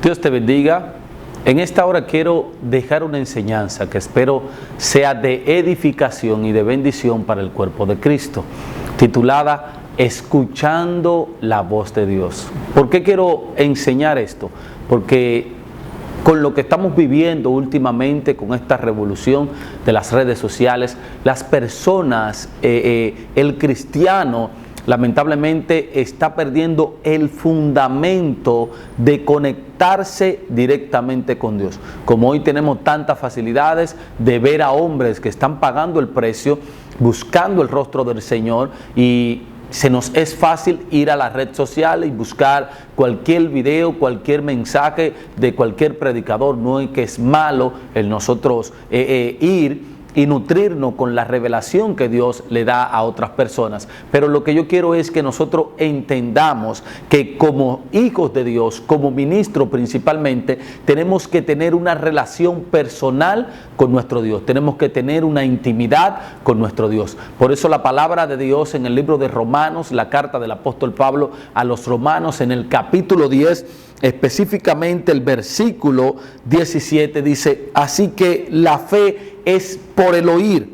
Dios te bendiga. En esta hora quiero dejar una enseñanza que espero sea de edificación y de bendición para el cuerpo de Cristo, titulada Escuchando la voz de Dios. ¿Por qué quiero enseñar esto? Porque con lo que estamos viviendo últimamente, con esta revolución de las redes sociales, las personas, el cristiano, lamentablemente está perdiendo el fundamento de conectarse directamente con Dios. Como hoy tenemos tantas facilidades de ver a hombres que están pagando el precio, buscando el rostro del Señor, y se nos es fácil ir a la red social y buscar cualquier video, cualquier mensaje de cualquier predicador. No es que es malo el nosotros ir y nutrirnos con la revelación que Dios le da a otras personas. Pero lo que yo quiero es que nosotros entendamos que como hijos de Dios, como ministros principalmente, tenemos que tener una relación personal con nuestro Dios. Tenemos que tener una intimidad con nuestro Dios. Por eso la palabra de Dios en el libro de Romanos, la carta del apóstol Pablo a los romanos, en el capítulo 10, específicamente el versículo 17, dice: así que la fe es por el oír,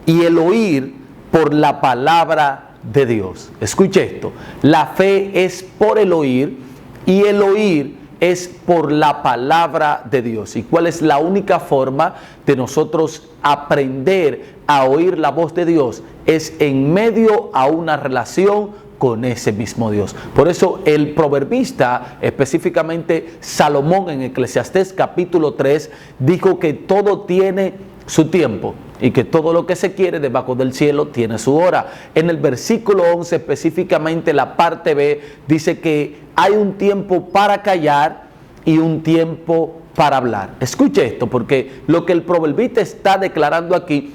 y el oír por la palabra de Dios. Escuche esto: la fe es por el oír, y el oír es por la palabra de Dios. ¿Y cuál es la única forma de nosotros aprender a oír la voz de Dios? Es en medio a una relación con ese mismo Dios. Por eso el proverbista, específicamente Salomón, en Eclesiastés capítulo 3, dijo que todo tiene su tiempo y que todo lo que se quiere debajo del cielo tiene su hora. En el versículo 11, específicamente la parte B, dice que hay un tiempo para callar y un tiempo para hablar. Escuche esto, porque lo que el proverbista está declarando aquí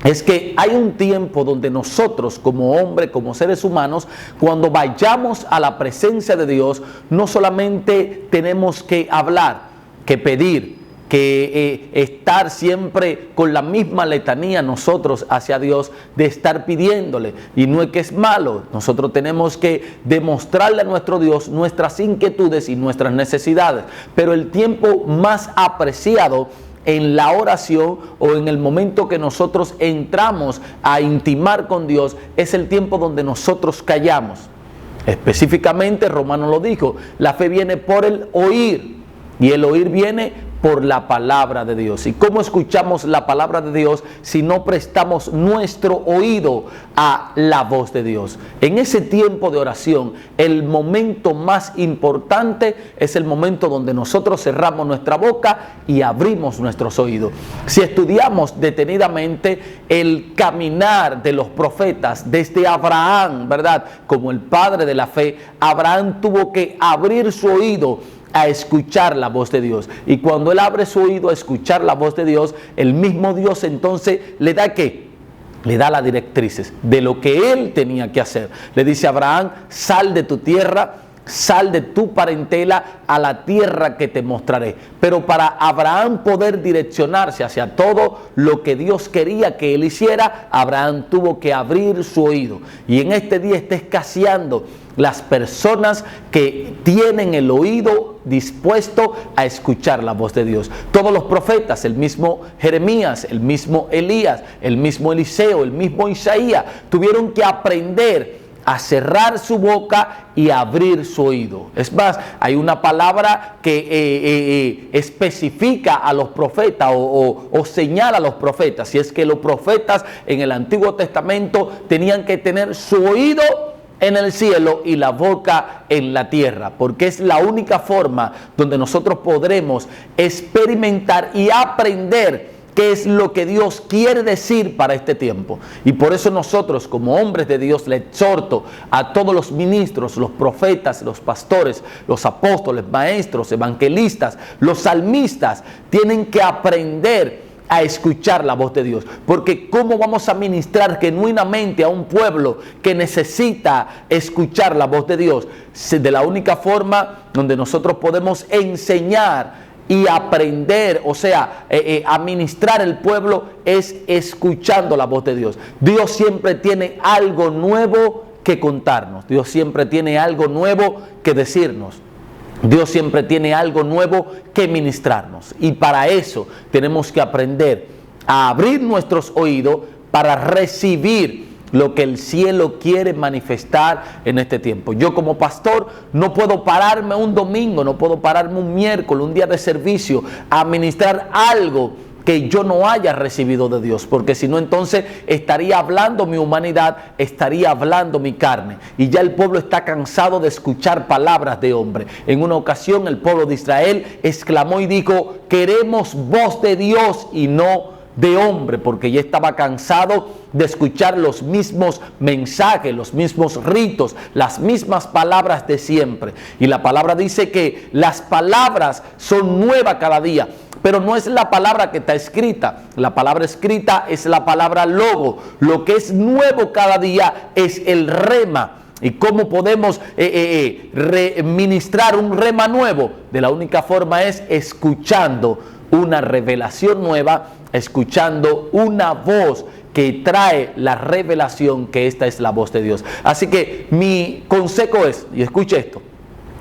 es que hay un tiempo donde nosotros como hombres, como seres humanos, cuando vayamos a la presencia de Dios, no solamente tenemos que hablar, que pedir, que estar siempre con la misma letanía nosotros hacia Dios, de estar pidiéndole. Y no es que es malo, nosotros tenemos que demostrarle a nuestro Dios nuestras inquietudes y nuestras necesidades. Pero el tiempo más apreciado en la oración, o en el momento que nosotros entramos a intimar con Dios, es el tiempo donde nosotros callamos. Específicamente Romano lo dijo: la fe viene por el oír, y el oír viene por la palabra de Dios. ¿Y cómo escuchamos la palabra de Dios si no prestamos nuestro oído a la voz de Dios? En ese tiempo de oración, el momento más importante es el momento donde nosotros cerramos nuestra boca y abrimos nuestros oídos. Si estudiamos detenidamente el caminar de los profetas desde Abraham, ¿verdad?, como el padre de la fe, Abraham tuvo que abrir su oído a escuchar la voz de Dios. Y cuando él abre su oído a escuchar la voz de Dios, el mismo Dios entonces le da ¿qué? Le da las directrices de lo que él tenía que hacer. Le dice a Abraham: sal de tu tierra, sal de tu parentela a la tierra que te mostraré. Pero para Abraham poder direccionarse hacia todo lo que Dios quería que él hiciera, Abraham tuvo que abrir su oído. Y en este día está escaseando las personas que tienen el oído dispuesto a escuchar la voz de Dios. Todos los profetas, el mismo Jeremías, el mismo Elías, el mismo Eliseo, el mismo Isaías, tuvieron que aprender a cerrar su boca y abrir su oído. Es más, hay una palabra que especifica a los profetas o señala a los profetas, y es que los profetas en el Antiguo Testamento tenían que tener su oído en el cielo y la boca en la tierra, porque es la única forma donde nosotros podremos experimentar y aprender qué es lo que Dios quiere decir para este tiempo. Y por eso nosotros como hombres de Dios le exhorto a todos los ministros, los profetas, los pastores, los apóstoles, maestros, evangelistas, los salmistas, tienen que aprender a escuchar la voz de Dios. Porque ¿cómo vamos a ministrar genuinamente a un pueblo que necesita escuchar la voz de Dios? De la única forma donde nosotros podemos enseñar y aprender, o sea, administrar el pueblo, es escuchando la voz de Dios. Dios siempre tiene algo nuevo que contarnos. Dios siempre tiene algo nuevo que decirnos. Dios siempre tiene algo nuevo que ministrarnos. Y para eso tenemos que aprender a abrir nuestros oídos para recibir lo que el cielo quiere manifestar en este tiempo. Yo como pastor no puedo pararme un domingo, no puedo pararme un miércoles, un día de servicio, a ministrar algo que yo no haya recibido de Dios, porque si no, entonces estaría hablando mi humanidad, estaría hablando mi carne, y ya el pueblo está cansado de escuchar palabras de hombre. En una ocasión el pueblo de Israel exclamó y dijo: queremos voz de Dios y no de hombre, porque ya estaba cansado de escuchar los mismos mensajes, los mismos ritos, las mismas palabras de siempre. Y la palabra dice que las palabras son nuevas cada día, pero no es la palabra que está escrita. La palabra escrita es la palabra logo. Lo que es nuevo cada día es el rema. ¿Y cómo podemos ministrar un rema nuevo? De la única forma es escuchando una revelación nueva, escuchando una voz que trae la revelación, que esta es la voz de Dios. Así que mi consejo es, y escuche esto,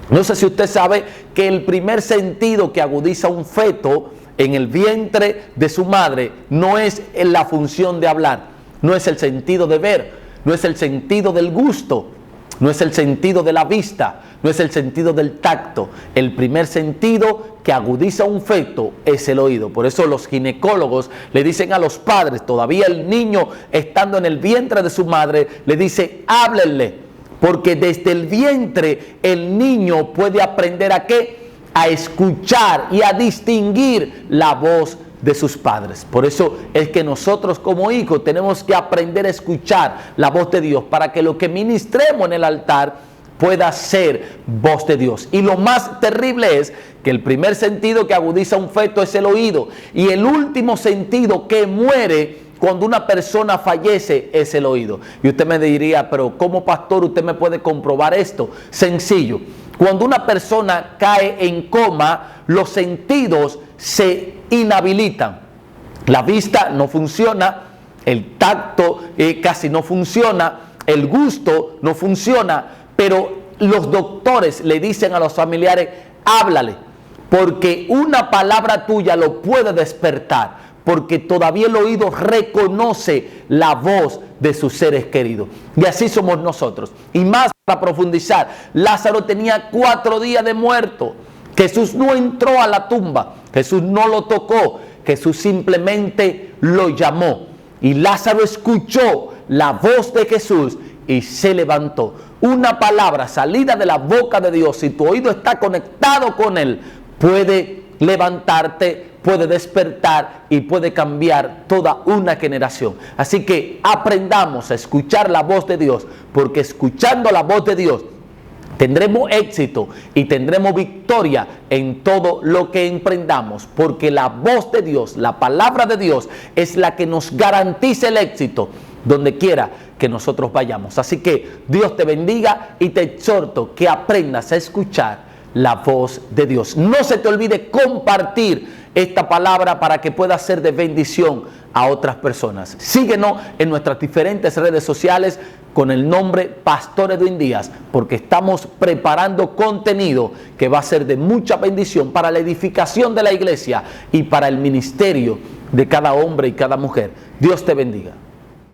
no sé si usted sabe que el primer sentido que agudiza un feto en el vientre de su madre no es la función de hablar, no es el sentido de ver, no es el sentido del gusto, no es el sentido de la vista, no es el sentido del tacto. El primer sentido que agudiza un feto es el oído. Por eso los ginecólogos le dicen a los padres, todavía el niño estando en el vientre de su madre, le dice: háblenle, porque desde el vientre el niño puede aprender ¿a qué? A escuchar y a distinguir la voz de sus padres. Por eso es que nosotros como hijos tenemos que aprender a escuchar la voz de Dios, para que lo que ministremos en el altar pueda ser voz de Dios. Y lo más terrible es que el primer sentido que agudiza un feto es el oído, y el último sentido que muere cuando una persona fallece es el oído. Y usted me diría: pero ¿cómo, pastor, usted me puede comprobar esto? Sencillo. Cuando una persona cae en coma, los sentidos se inhabilitan. La vista no funciona, el tacto casi no funciona, el gusto no funciona, pero los doctores le dicen a los familiares: háblale, porque una palabra tuya lo puede despertar, porque todavía el oído reconoce la voz de sus seres queridos. Y así somos nosotros. Y más para profundizar, Lázaro tenía 4 días de muerto. Jesús no entró a la tumba, Jesús no lo tocó, Jesús simplemente lo llamó. Y Lázaro escuchó la voz de Jesús y se levantó. Una palabra salida de la boca de Dios, si tu oído está conectado con Él, puede levantarte, puede despertar y puede cambiar toda una generación. Así que aprendamos a escuchar la voz de Dios, porque escuchando la voz de Dios tendremos éxito y tendremos victoria en todo lo que emprendamos, porque la voz de Dios, la palabra de Dios, es la que nos garantiza el éxito donde quiera que nosotros vayamos. Así que Dios te bendiga y te exhorto que aprendas a escuchar la voz de Dios. No se te olvide compartir esta palabra para que pueda ser de bendición a otras personas. Síguenos en nuestras diferentes redes sociales con el nombre Pastor Edwin Díaz, porque estamos preparando contenido que va a ser de mucha bendición para la edificación de la iglesia y para el ministerio de cada hombre y cada mujer. Dios te bendiga.